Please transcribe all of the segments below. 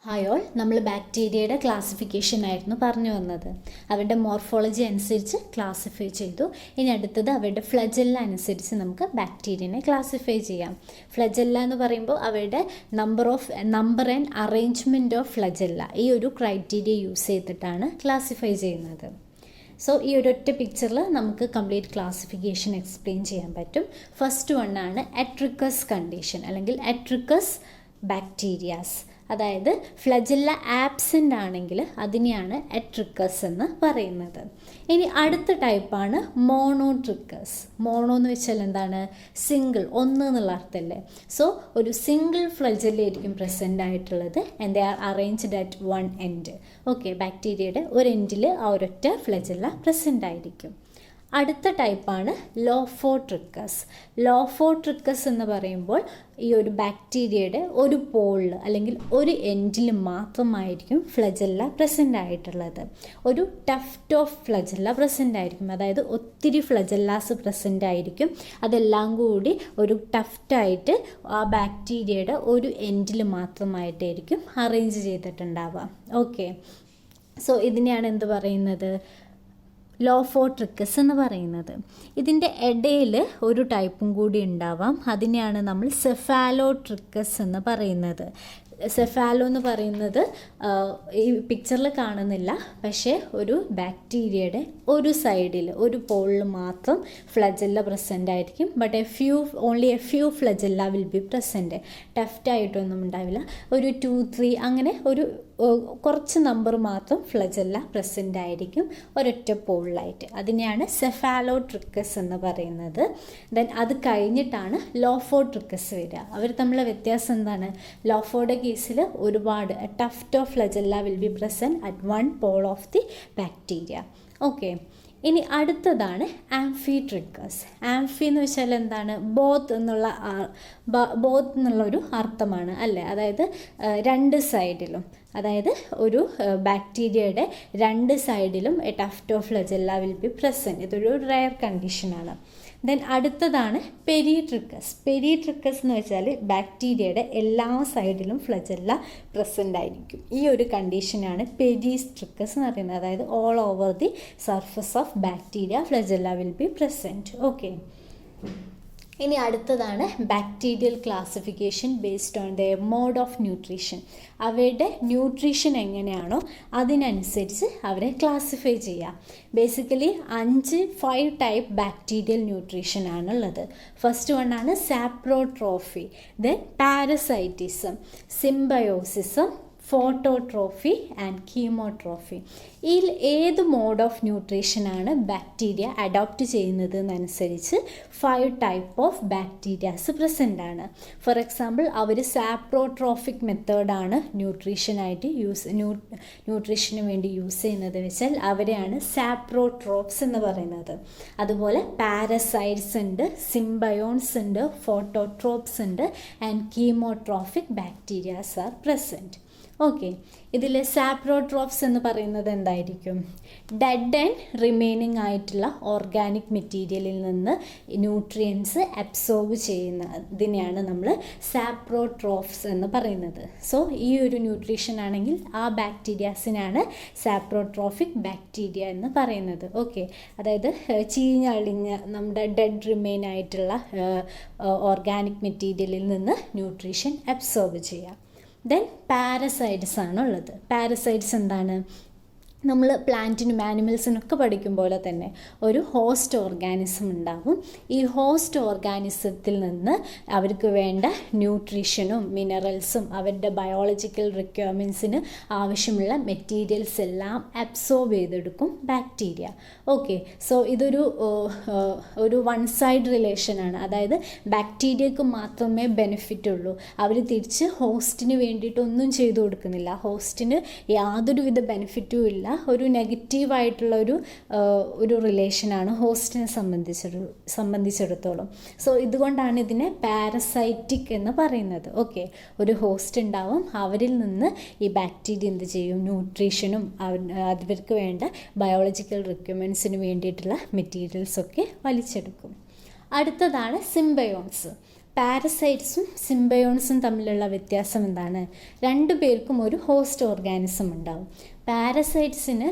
Hi all, നമ്മൾ ബാക്ടീരിയയുടെ classification ആയിരുന്നു പറഞ്ഞു വന്നത്. അവരുടെ മോർഫോളജി അനുസരിച്ച് ക്ലാസിഫൈ ചെയ്തു. ഇനി അടുത്തത് അവരുടെ ഫ്ലജെല്ല അനുസരിച്ച് നമുക്ക് ബാക്ടീരിയനെ ക്ലാസിഫൈ ചെയ്യാം. ഫ്ലജെല്ല എന്ന് പറയുമ്പോൾ അവരുടെ നമ്പർ ആൻഡ് അറേഞ്ച്മെൻറ്റ് ഓഫ് ഫ്ലജെല്ല, ഈ ഒരു ക്രൈറ്റീരിയ യൂസ് ചെയ്തിട്ടാണ് ക്ലാസിഫൈ ചെയ്യുന്നത്. സോ ഈ ഒരൊറ്റ പിക്ചറിൽ നമുക്ക് കംപ്ലീറ്റ് ക്ലാസിഫിക്കേഷൻ എക്സ്പ്ലെയിൻ ചെയ്യാൻ പറ്റും. ഫസ്റ്റ് വൺ ആണ് അട്രിക്കസ് കണ്ടീഷൻ അല്ലെങ്കിൽ അട്രിക്കസ് ബാക്ടീരിയാസ്. അതായത് ഫ്ലജെല്ല ആബ്സെൻ്റ് ആണെങ്കിൽ അതിനെയാണ് അട്രിക്കസ് എന്ന് പറയുന്നത്. ഇനി അടുത്ത ടൈപ്പാണ് മോണോട്രിക്കസ്. മോണോ എന്ന് വെച്ചാൽ എന്താണ്? സിംഗിൾ, ഒന്ന് എന്നുള്ള അർത്ഥമല്ലേ. സോ ഒരു സിംഗിൾ ഫ്ലജെല്ല ആയിരിക്കും പ്രസൻ്റ് ആയിട്ടുള്ളത് and they are arranged at one end. Okay, ബാക്ടീരിയയുടെ ഒരു എൻഡിൽ ആ ഒരൊറ്റ ഫ്ലജെല്ല പ്രസൻ്റ് ആയിരിക്കും. അടുത്ത ടൈപ്പാണ് ലോഫോട്രിക്കസ്. ലോഫോട്രിക്കസ് എന്ന് പറയുമ്പോൾ ഈ ഒരു ബാക്ടീരിയയുടെ ഒരു പോളിൽ അല്ലെങ്കിൽ ഒരു എൻഡിൽ മാത്രമായിരിക്കും ഫ്ലജെല്ല പ്രസൻ്റ് ആയിട്ടുള്ളത്. ഒരു ടഫ്റ്റ് ഓഫ് ഫ്ലജെല്ല പ്രസൻ്റ് ആയിരിക്കും. അതായത് ഒത്തിരി ഫ്ലജെല്ലാസ് പ്രസൻ്റ് ആയിരിക്കും. അതെല്ലാം കൂടി ഒരു ടഫ്റ്റായിട്ട് ആ ബാക്ടീരിയയുടെ ഒരു എൻഡിൽ മാത്രമായിട്ടായിരിക്കും അറേഞ്ച് ചെയ്തിട്ടുണ്ടാവുക. ഓക്കെ, സോ ഇതിനെയാണ് എന്ത് പറയുന്നത്? ലോഫോട്രിക്കസ് എന്ന് പറയുന്നത്. ഇതിൻ്റെ ഇടയിൽ ഒരു ടൈപ്പും കൂടി ഉണ്ടാവാം. അതിനെയാണ് നമ്മൾ സെഫാലോട്രിക്കസ് എന്ന് പറയുന്നത്. സെഫാലോ എന്ന് പറയുന്നത് ഈ പിക്ചറിൽ കാണുന്നില്ല, പക്ഷേ ഒരു ബാക്ടീരിയയുടെ ഒരു സൈഡിൽ ഒരു പോളിൽ മാത്രം ഫ്ലജെല്ല പ്രസൻ്റ് ആയിരിക്കും. But only a few flagella will be present. ടഫ്റ്റായിട്ടൊന്നും ഉണ്ടാവില്ല. ഒരു 2, 3 അങ്ങനെ ഒരു കുറച്ച് നമ്പർ മാത്രം ഫ്ലജെല്ല പ്രസൻ്റ് ആയിരിക്കും ഒരൊറ്റ പോളിലായിട്ട്. അതിനെയാണ് സെഫാലോട്രിക്കസ് എന്ന് പറയുന്നത്. ദെൻ അത് കഴിഞ്ഞിട്ടാണ് ലോഫോട്രിക്കസ് വരിക. അവർ തമ്മിലുള്ള വ്യത്യാസം എന്താണ്? ലോഫോയുടെ കേസിൽ ഒരുപാട് tuft of flagella will be present at one pole of the bacteria. Okay, ഇനി അടുത്തതാണ് ആംഫിട്രിക്കസ്. ആംഫി എന്ന് വെച്ചാൽ എന്താണ്? ബോത്ത് എന്നുള്ളൊരു അർത്ഥമാണ് അല്ലേ. അതായത് രണ്ട് സൈഡിലും, അതായത് ഒരു ബാക്ടീരിയയുടെ രണ്ട് സൈഡിലും a tuft of flagella will be present. ഇതൊരു റെയർ കണ്ടീഷനാണ്. ദെൻ അടുത്തതാണ് പെരിട്രിക്കസ്. പെരിട്രിക്കസ് എന്ന് വെച്ചാൽ ബാക്ടീരിയയുടെ എല്ലാ സൈഡിലും ഫ്ലജെല്ല പ്രസൻ്റ് ആയിരിക്കും. ഈ ഒരു കണ്ടീഷനാണ് പെരിട്രിക്കസ് എന്ന് പറയുന്നത്. അതായത് all over the surface of bacteria flagella will be present. Okay, ഇനി അടുത്തതാണ് bacterial classification based on their mode of nutrition. അവയുടെ ന്യൂട്രീഷൻ എങ്ങനെയാണോ അതിനനുസരിച്ച് അവരെ ക്ലാസിഫൈ ചെയ്യാം. ബേസിക്കലി 5 ടൈപ്പ് ബാക്ടീരിയൽ ന്യൂട്രീഷൻ ആണുള്ളത്. ഫസ്റ്റ് വൺ ആണ് saprotrophy, then parasitism, symbiosism, phototrophy and chemotrophy. ഈ ഏത് മോഡ് ഓഫ് ന്യൂട്രീഷനാണ് ബാക്ടീരിയ അഡോപ്റ്റ് ചെയ്യുന്നത് എന്നനുസരിച്ച് 5 ടൈപ്പ് ഓഫ് ബാക്ടീരിയാസ് പ്രസൻ്റ് ആണ്. ഫോർ എക്സാമ്പിൾ, അവർ സാപ്രോട്രോഫിക് മെത്തേഡാണ് ന്യൂട്രീഷന് വേണ്ടി യൂസ് ചെയ്യുന്നത് വെച്ചാൽ അവരെയാണ് സാപ്രോട്രോപ്സ് എന്ന് പറയുന്നത്. അതുപോലെ പാരസൈറ്റ്സ് ഉണ്ട്, സിംബയോൺസ് ഉണ്ട്, ഫോട്ടോട്രോപ്സ് ഉണ്ട് and chemotrophic bacterias are present. Okay, ഇതിൽ സാപ്രോട്രോപ്സ് എന്ന് പറയുന്നത് എന്തായിരിക്കും? ഡെഡ് ആൻഡ് റിമൈനിങ് ആയിട്ടുള്ള ഓർഗാനിക് മെറ്റീരിയലിൽ നിന്ന് ന്യൂട്രിയൻസ് അബ്സോർബ് ചെയ്യുന്നതിനെയാണ് നമ്മൾ സാപ്രോട്രോപ്സ് എന്ന് പറയുന്നത്. സോ ഈ ഒരു ന്യൂട്രീഷൻ ആണെങ്കിൽ ആ ബാക്ടീരിയാസിനാണ് സാപ്രോട്രോഫിക് ബാക്ടീരിയ എന്ന് പറയുന്നത്. ഓക്കെ, അതായത് ചീഞ്ഞളിഞ്ഞ നമ്മുടെ ഡെഡ് റിമൈൻ ആയിട്ടുള്ള ഓർഗാനിക് മെറ്റീരിയലിൽ നിന്ന് ന്യൂട്രീഷൻ അബ്സോർബ് ചെയ്യാം. ദെൻ പാരസൈറ്റ്സ് ആണുള്ളത്. പാരസൈറ്റ്സ് എന്താണ്? നമ്മൾ പ്ലാന്റിനും ആനിമൽസിനൊക്കെ പഠിക്കും പോലെ തന്നെ ഒരു ഹോസ്റ്റ് ഓർഗാനിസം ഉണ്ടാകും. ഈ ഹോസ്റ്റ് ഓർഗാനിസത്തിൽ നിന്ന് അവർക്ക് വേണ്ട ന്യൂട്രീഷനും മിനറൽസും അവരുടെ ബയോളജിക്കൽ റിക്വയർമെൻറ്റ്സിന് ആവശ്യമുള്ള മെറ്റീരിയൽസ് എല്ലാം അബ്സോർബ് ചെയ്തെടുക്കും ബാക്ടീരിയ. ഓക്കെ, സോ ഇതൊരു വൺ സൈഡ് റിലേഷനാണ്. അതായത് ബാക്ടീരിയക്ക് മാത്രമേ ബെനിഫിറ്റ് ഉള്ളൂ. അവർ തിരിച്ച് ഹോസ്റ്റിന് വേണ്ടിയിട്ടൊന്നും ചെയ്തു കൊടുക്കുന്നില്ല. ഹോസ്റ്റിന് യാതൊരുവിധ ബെനിഫിറ്റും ഇല്ല. ഒരു നെഗറ്റീവായിട്ടുള്ള ഒരു റിലേഷനാണ് ഹോസ്റ്റിനെ സംബന്ധിച്ചിടത്തോളം. സോ ഇതുകൊണ്ടാണ് ഇതിനെ പാരസൈറ്റിക് എന്ന് പറയുന്നത്. ഓക്കെ, ഒരു ഹോസ്റ്റ് ഉണ്ടാവും, അവരിൽ നിന്ന് ഈ ബാക്ടീരിയ എന്ത് ചെയ്യും? ന്യൂട്രീഷനും അവർക്ക് വേണ്ട ബയോളജിക്കൽ റിക്വയർമെൻറ്റ്സിന് വേണ്ടിയിട്ടുള്ള മെറ്റീരിയൽസൊക്കെ വലിച്ചെടുക്കും. അടുത്തതാണ് സിംബയോൺസ്. പാരസൈറ്റ്സും സിംബയോൺസും തമ്മിലുള്ള വ്യത്യാസം എന്താണ്? രണ്ടു പേർക്കും ഒരു ഹോസ്റ്റ് ഓർഗാനിസം ഉണ്ടാവും. പാരസൈറ്റ്സിന്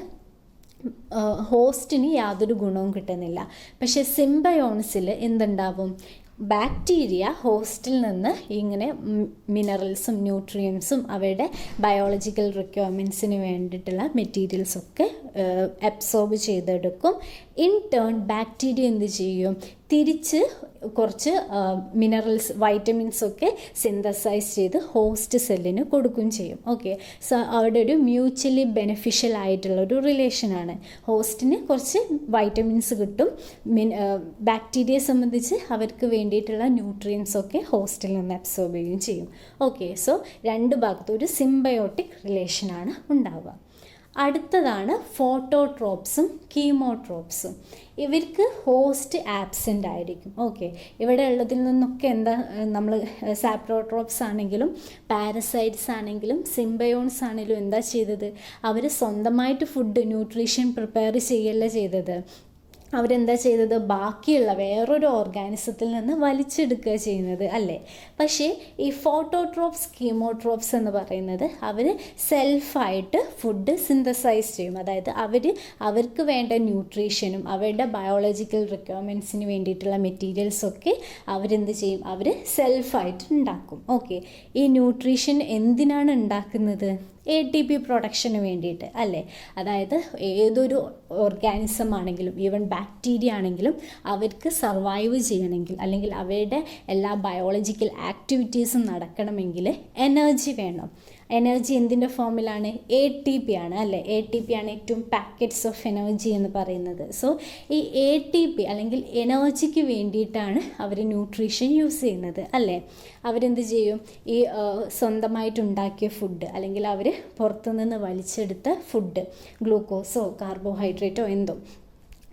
ഹോസ്റ്റിന് യാതൊരു ഗുണവും കിട്ടുന്നില്ല. പക്ഷേ സിംബയോൺസിൽ എന്തുണ്ടാവും? ബാക്ടീരിയ ഹോസ്റ്റിൽ നിന്ന് ഇങ്ങനെ മിനറൽസും ന്യൂട്രിയൻസും അവയുടെ ബയോളജിക്കൽ റിക്വയർമെൻറ്റ്സിന് വേണ്ടിയിട്ടുള്ള മെറ്റീരിയൽസൊക്കെ അബ്സോർബ് ചെയ്തെടുക്കും. ഇൻ ടേൺ ബാക്ടീരിയ എന്ത് ചെയ്യും? തിരിച്ച് കുറച്ച് മിനറൽസ്, വൈറ്റമിൻസൊക്കെ സിന്തസൈസ് ചെയ്ത് ഹോസ്റ്റ് സെല്ലിന് കൊടുക്കുകയും ചെയ്യും. ഓക്കെ, സോ അവിടെ ഒരു മ്യൂച്വലി ബെനിഫിഷ്യൽ ആയിട്ടുള്ളൊരു റിലേഷനാണ്. ഹോസ്റ്റിന് കുറച്ച് വൈറ്റമിൻസ് കിട്ടും, ബാക്ടീരിയയെ സംബന്ധിച്ച് അവർക്ക് വേണ്ടിയിട്ടുള്ള ന്യൂട്രിയൻസൊക്കെ ഹോസ്റ്റിൽ നിന്ന് അബ്സോർബ് ചെയ്യുകയും ചെയ്യും. ഓക്കെ, സോ രണ്ട് ഭാഗത്തും ഒരു സിംബയോട്ടിക് റിലേഷനാണ് ഉണ്ടാവുക. അടുത്തതാണ് ഫോട്ടോട്രോപ്സും കീമോട്രോപ്സും. ഇവർക്ക് ഹോസ്റ്റ് ആബ്സെൻ്റ് ആയിരിക്കും. ഓക്കെ, ഇവിടെ ഉള്ളതിൽ നിന്നൊക്കെ എന്താ, നമ്മൾ സാപ്രോട്രോപ്സ് ആണെങ്കിലും പാരസൈറ്റ്സ് ആണെങ്കിലും സിംബയോൺസ് ആണെങ്കിലും എന്താ ചെയ്തത്? അവർ സ്വന്തമായിട്ട് ഫുഡ്, ന്യൂട്രീഷൻ പ്രിപ്പയർ ചെയ്യല്ല ചെയ്തത്. അവരെന്താ ചെയ്തത്? ബാക്കിയുള്ള വേറൊരു ഓർഗാനിസത്തിൽ നിന്ന് വലിച്ചെടുക്കുക ചെയ്യുന്നത് അല്ലേ. പക്ഷേ ഈ ഫോട്ടോട്രോപ്സ്, കീമോട്രോപ്സ് എന്ന് പറയുന്നത് അവർ സെൽഫായിട്ട് ഫുഡ് സിന്തസൈസ് ചെയ്യും. അതായത് അവർക്ക് വേണ്ട ന്യൂട്രീഷനും അവരുടെ ബയോളജിക്കൽ റിക്വയർമെൻറ്റ്സിന് വേണ്ടിയിട്ടുള്ള മെറ്റീരിയൽസൊക്കെ അവരെന്ത് ചെയ്യും? അവർ സെൽഫായിട്ട് ഉണ്ടാക്കും. ഓക്കെ, ഈ ന്യൂട്രീഷൻ എന്തിനാണ് ഉണ്ടാക്കുന്നത്? ATP പ്രൊഡക്ഷന് വേണ്ടിയിട്ട് അല്ലേ. അതായത് ഏതൊരു ഓർഗാനിസം ആണെങ്കിലും, ഈവൻ ബാക്ടീരിയ ആണെങ്കിലും, അവർക്ക് സർവൈവ് ചെയ്യണമെങ്കിൽ അല്ലെങ്കിൽ അവരുടെ എല്ലാ ബയോളജിക്കൽ ആക്ടിവിറ്റീസും നടക്കണമെങ്കിൽ എനർജി വേണം. എനർജി എന്തിൻ്റെ ഫോമിലാണ്? ATP ആണ് അല്ലേ. ATP ആണ് ഏറ്റവും പാക്കറ്റ്സ് ഓഫ് എനർജി എന്ന് പറയുന്നത്. സോ ഈ ATP അല്ലെങ്കിൽ എനർജിക്ക് വേണ്ടിയിട്ടാണ് അവർ ന്യൂട്രീഷൻ യൂസ് ചെയ്യുന്നത് അല്ലേ. അവരെന്ത് ചെയ്യും? ഈ സ്വന്തമായിട്ടുണ്ടാക്കിയ ഫുഡ് അല്ലെങ്കിൽ അവർ പുറത്തുനിന്ന് വലിച്ചെടുത്ത ഫുഡ്, ഗ്ലൂക്കോസോ കാർബോഹൈഡ്രേറ്റോ എന്തോ,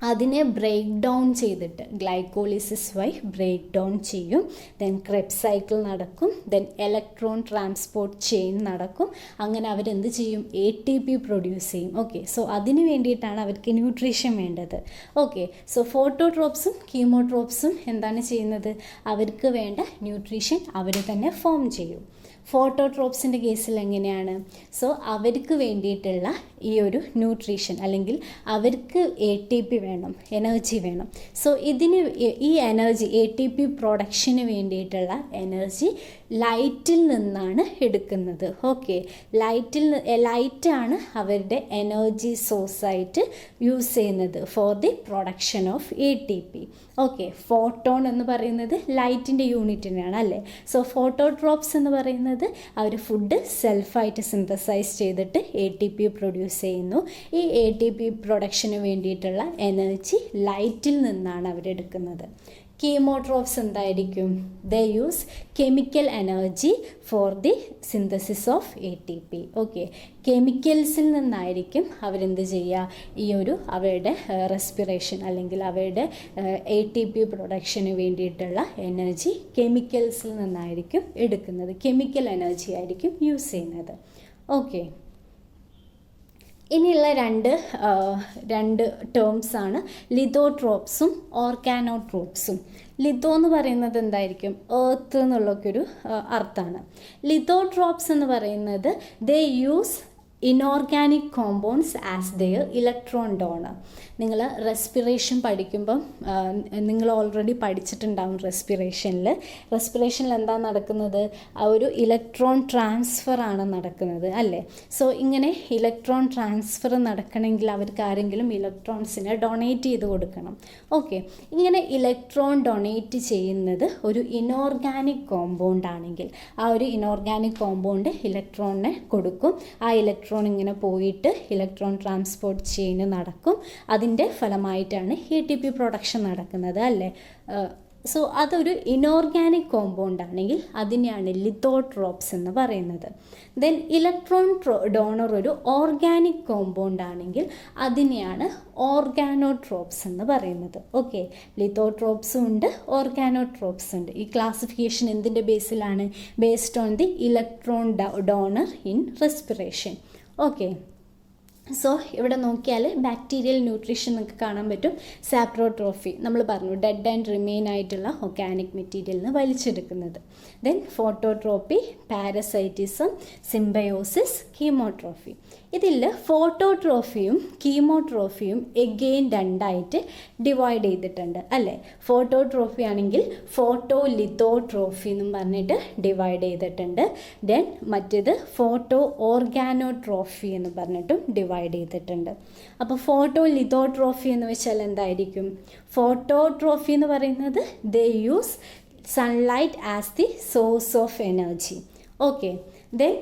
അതിനെ ബ്രേക്ക് ഡൗൺ ചെയ്തിട്ട് ഗ്ലൈക്കോളിസിസ് വഴി ബ്രേക്ക് ഡൗൺ ചെയ്യും. ദെൻ ക്രെബ്സ് സൈക്കിൾ നടക്കും. ദെൻ ഇലക്ട്രോൺ ട്രാൻസ്പോർട്ട് ചെയിൻ നടക്കും. അങ്ങനെ അവരെന്ത് ചെയ്യും? ATP പ്രൊഡ്യൂസ് ചെയ്യും. ഓക്കെ, സോ അതിന് വേണ്ടിയിട്ടാണ് അവർക്ക് ന്യൂട്രീഷൻ വേണ്ടത്. ഓക്കെ, സോ ഫോട്ടോട്രോപ്സും കീമോട്രോപ്സും എന്താണ് ചെയ്യുന്നത്? അവർക്ക് വേണ്ട ന്യൂട്രീഷൻ അവർ തന്നെ ഫോം ചെയ്യും. ഫോട്ടോട്രോപ്സിൻ്റെ കേസിൽ എങ്ങനെയാണ്? സോ അവർക്ക് വേണ്ടിയിട്ടുള്ള ഈ ഒരു ന്യൂട്രീഷൻ അല്ലെങ്കിൽ അവർക്ക് ATP വേണം, എനർജി വേണം. സോ ഈ എനർജി ATP പ്രൊഡക്ഷന് വേണ്ടിയിട്ടുള്ള എനർജി ലൈറ്റിൽ നിന്നാണ് എടുക്കുന്നത്. ഓക്കെ, ലൈറ്റാണ് അവരുടെ എനർജി സോഴ്സായിട്ട് യൂസ് ചെയ്യുന്നത് for the production of ATP. Okay, photon എന്ന് പറയുന്നത് ലൈറ്റിൻ്റെ യൂണിറ്റിനാണ് അല്ലേ. സോ ഫോട്ടോട്രോപ്സ് എന്ന് പറയുന്നത് അവർ ഫുഡ് സെൽഫായിട്ട് സിന്തസൈസ് ചെയ്തിട്ട് ATP പ്രൊഡ്യൂസ് ചെയ്യുന്നു. ഈ ATP പ്രൊഡക്ഷന് വേണ്ടിയിട്ടുള്ള എനർജി ലൈറ്റിൽ നിന്നാണ് അവരെടുക്കുന്നത്. കീമോട്രോപ്സ് എന്തായിരിക്കും? They use chemical energy for the synthesis of ATP. Okay, കെമിക്കൽസിൽ നിന്നായിരിക്കും അവരെന്ത് ചെയ്യുക? ഈ ഒരു അവരുടെ റെസ്പിറേഷൻ അല്ലെങ്കിൽ അവരുടെ ATP പ്രൊഡക്ഷന് വേണ്ടിയിട്ടുള്ള എനർജി കെമിക്കൽസിൽ നിന്നായിരിക്കും എടുക്കുന്നത്. കെമിക്കൽ എനർജി ആയിരിക്കും യൂസ് ചെയ്യുന്നത്. ഓക്കെ, ഇനിയുള്ള രണ്ട് ടേംസാണ് ലിതോട്രോപ്സും ഓർഗാനോട്രോപ്സും. ലിതോ എന്ന് പറയുന്നത് എന്തായിരിക്കും? എർത്ത് എന്നുള്ളൊക്കെ ഒരു അർത്ഥമാണ്. ലിതോട്രോപ്സ് എന്ന് പറയുന്നത് they use inorganic compounds as there electron donor. നിങ്ങൾ റെസ്പിറേഷൻ പഠിക്കുമ്പം നിങ്ങൾ ഓൾറെഡി പഠിച്ചിട്ടുണ്ടാവും. റെസ്പിറേഷനിൽ എന്താ നടക്കുന്നത്? ആ ഒരു ഇലക്ട്രോൺ ട്രാൻസ്ഫർ ആണ് നടക്കുന്നത് അല്ലേ. സോ ഇങ്ങനെ ഇലക്ട്രോൺ ട്രാൻസ്ഫർ നടക്കണമെങ്കിൽ അവർക്ക് ആരെങ്കിലും ഇലക്ട്രോൺസിനെ ഡൊണേറ്റ് ചെയ്ത് കൊടുക്കണം. ഓക്കെ, ഇങ്ങനെ ഇലക്ട്രോൺ ഡൊണേറ്റ് ചെയ്യുന്നത് ഒരു ഇനോർഗാനിക് കോമ്പൗണ്ട് ആണെങ്കിൽ ആ ഒരു ഇനോർഗാനിക് കോമ്പൗണ്ട് ഇലക്ട്രോണിനെ കൊടുക്കും. ആ ഇലക്ട്രോൺ ഇങ്ങനെ പോയിട്ട് ഇലക്ട്രോൺ ട്രാൻസ്പോർട്ട് ചെയിൻ നടക്കും. അതിൻ്റെ ഫലമായിട്ടാണ് ATP പ്രൊഡക്ഷൻ നടക്കുന്നത് അല്ലേ. സോ അതൊരു ഇനോർഗാനിക് കോമ്പൗണ്ട് ആണെങ്കിൽ അതിനെയാണ് ലിതോട്രോപ്സ് എന്ന് പറയുന്നത്. ദെൻ ഇലക്ട്രോൺ ഡോണർ ഒരു ഓർഗാനിക് കോമ്പൗണ്ട് ആണെങ്കിൽ അതിനെയാണ് ഓർഗാനോട്രോപ്സ് എന്ന് പറയുന്നത്. ഓക്കെ, ലിതോട്രോപ്സും ഉണ്ട്, ഓർഗാനോട്രോപ്സ് ഉണ്ട്. ഈ ക്ലാസിഫിക്കേഷൻ എന്തിൻ്റെ ബേസിലാണ്? Based on the electron donor in respiration. Okay, so ഇവിടെ നോക്കിയാൽ ബാക്ടീരിയൽ ന്യൂട്രീഷൻ നിങ്ങൾക്ക് കാണാൻ പറ്റും. സാപ്രോട്രോഫി നമ്മൾ പറഞ്ഞു, ഡെഡ് ആൻഡ് റിമെയിൻ ആയിട്ടുള്ള ഓർഗാനിക് മെറ്റീരിയലിൽ നിന്ന് വലിച്ചെടുക്കുന്നത്. Then phototrophy, parasitism, symbiosis, chemotrophy. ഇതിൽ ഫോട്ടോട്രോഫിയും കീമോട്രോഫിയും എഗെയിൻ രണ്ടായിട്ട് ഡിവൈഡ് ചെയ്തിട്ടുണ്ട് അല്ലേ. ഫോട്ടോട്രോഫി ആണെങ്കിൽ ഫോട്ടോ ലിത്തോട്രോഫി എന്നും പറഞ്ഞിട്ട് ഡിവൈഡ് ചെയ്തിട്ടുണ്ട്. ദെൻ മറ്റേത് ഫോട്ടോ ഓർഗാനോട്രോഫി എന്ന് പറഞ്ഞിട്ടും ഡിവൈഡ് ചെയ്തിട്ടുണ്ട്. അപ്പോൾ ഫോട്ടോ ലിത്തോട്രോഫി എന്ന് വെച്ചാൽ എന്തായിരിക്കും? ഫോട്ടോട്രോഫി എന്ന് പറയുന്നത് they use sunlight as the source of energy. Okay. Then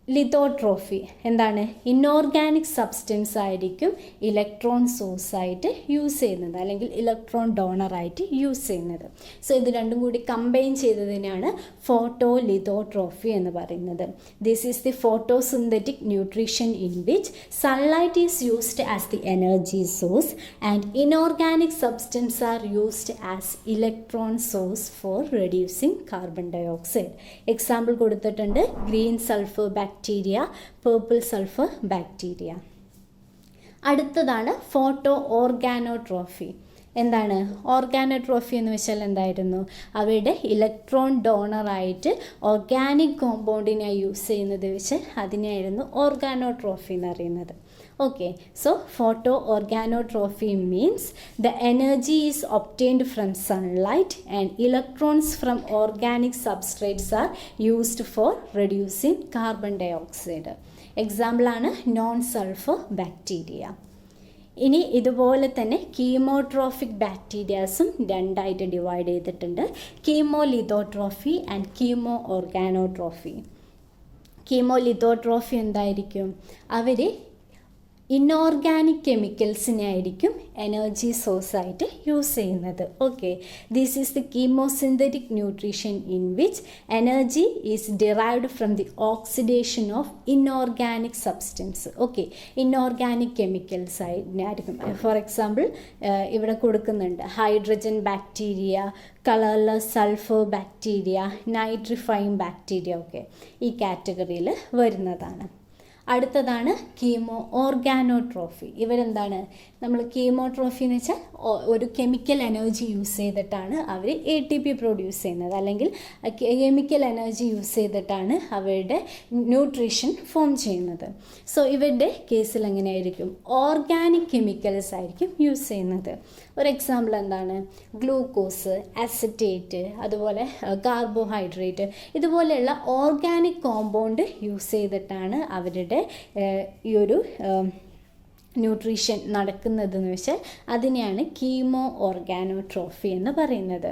lithotrophy എന്താണ്? ഇൻഓർഗാനിക് സബ്സ്റ്റൻസ് ആയിരിക്കും ഇലക്ട്രോൺ സോഴ്സായിട്ട് യൂസ് ചെയ്യുന്നത്, അല്ലെങ്കിൽ ഇലക്ട്രോൺ ഡോണറായിട്ട് യൂസ് ചെയ്യുന്നത്. സോ ഇത് രണ്ടും കൂടി കമ്പൈൻ ചെയ്തതിനാണ് ഫോട്ടോ ലിത്തോട്രോഫി എന്ന് പറയുന്നത്. This is the photosynthetic nutrition in which sunlight is used as the energy source and inorganic substance are used as electron source for reducing carbon dioxide. Example കൊടുത്തിട്ടുണ്ട്, green sulphur bacteria, purple sulphur bacteria. അടുത്തതാണ് photo ഓർഗാനോട്രോഫി. എന്താണ് ഓർഗാനോട്രോഫി എന്ന് വെച്ചാൽ എന്തായിരുന്നു? അവയുടെ electron ഡോണറായിട്ട് organic കോമ്പൗണ്ടിനായി use ചെയ്യുന്നത് വെച്ച് അതിനായിരുന്നു ഓർഗാനോട്രോഫി എന്ന് അറിയുന്നത്. Okay, so photoorganotrophy means the energy is obtained from sunlight and electrons from organic substrates are used for reducing carbon dioxide. Example ആണ് നോൺ സൾഫർ ബാക്ടീരിയ. ഇനി ഇതുപോലെ തന്നെ കീമോട്രോഫിക് ബാക്ടീരിയാസും രണ്ടായിട്ട് ഡിവൈഡ് ചെയ്തിട്ടുണ്ട്. കീമോലിത്തോട്രോഫി ആൻഡ് കീമോ ഓർഗാനോട്രോഫി. കീമോലിത്തോട്രോഫി എന്തായിരിക്കും? അവർ ഇൻഓർഗാനിക് കെമിക്കൽസിനെ ആയിരിക്കും എനർജി സോഴ്സായിട്ട് യൂസ് ചെയ്യുന്നത്. Okay, this is the chemosynthetic nutrition in which energy is derived from the oxidation of inorganic substance. Okay, inorganic chemicals ആയിരിക്കും. ഫോർ എക്സാമ്പിൾ ഇവിടെ കൊടുക്കുന്നുണ്ട് hydrogen bacteria, colourless sulphur bacteria, nitrifying bacteria ഒക്കെ ഈ കാറ്റഗറിയിൽ വരുന്നതാണ്. അടുത്തതാണ് chemo ഓർഗാനോട്രോഫി. ഇവരെന്താണ്? നമ്മൾ കീമോട്രോഫി എന്ന് വെച്ചാൽ ഒരു കെമിക്കൽ എനർജി യൂസ് ചെയ്തിട്ടാണ് അവർ ATP പ്രൊഡ്യൂസ് ചെയ്യുന്നത്, അല്ലെങ്കിൽ കെമിക്കൽ എനർജി യൂസ് ചെയ്തിട്ടാണ് അവരുടെ ന്യൂട്രീഷൻ ഫോം ചെയ്യുന്നത്. സോ ഇവരുടെ കേസിൽ എങ്ങനെയായിരിക്കും? ഓർഗാനിക് കെമിക്കൽസ് ആയിരിക്കും യൂസ് ചെയ്യുന്നത്. ഒരു എക്സാമ്പിൾ എന്താണ്? ഗ്ലൂക്കോസ്, അസറ്റേറ്റ്, അതുപോലെ കാർബോഹൈഡ്രേറ്റ്, ഇതുപോലെയുള്ള ഓർഗാനിക് കോമ്പൗണ്ട് യൂസ് ചെയ്തിട്ടാണ് അവരുടെ ഈ ഒരു ന്യൂട്രീഷൻ നടക്കുന്നതെന്ന് വെച്ചാൽ അതിനെയാണ് കീമോ ഓർഗാനോട്രോഫി എന്ന് പറയുന്നത്.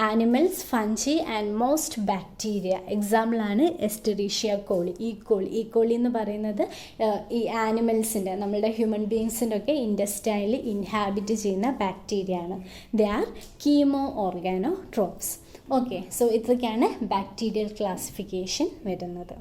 Animals, fungi and most bacteria. എക്സാമ്പിളാണ് എസ്റ്റെറീഷ്യ കോളി, ഈക്കോളി എന്ന് പറയുന്നത് ഈ ആനിമൽസിൻ്റെ, നമ്മളുടെ ഹ്യൂമൻ ബീങ്സിൻ്റെ ഒക്കെ ഇൻഡസ്റ്റൈനിൽ ഇൻഹാബിറ്റ് ചെയ്യുന്ന ബാക്ടീരിയ ആണ്. They are chemoorganotrophs. Okay, so ഇത്രയൊക്കെയാണ് ബാക്ടീരിയൽ ക്ലാസിഫിക്കേഷൻ വരുന്നത്.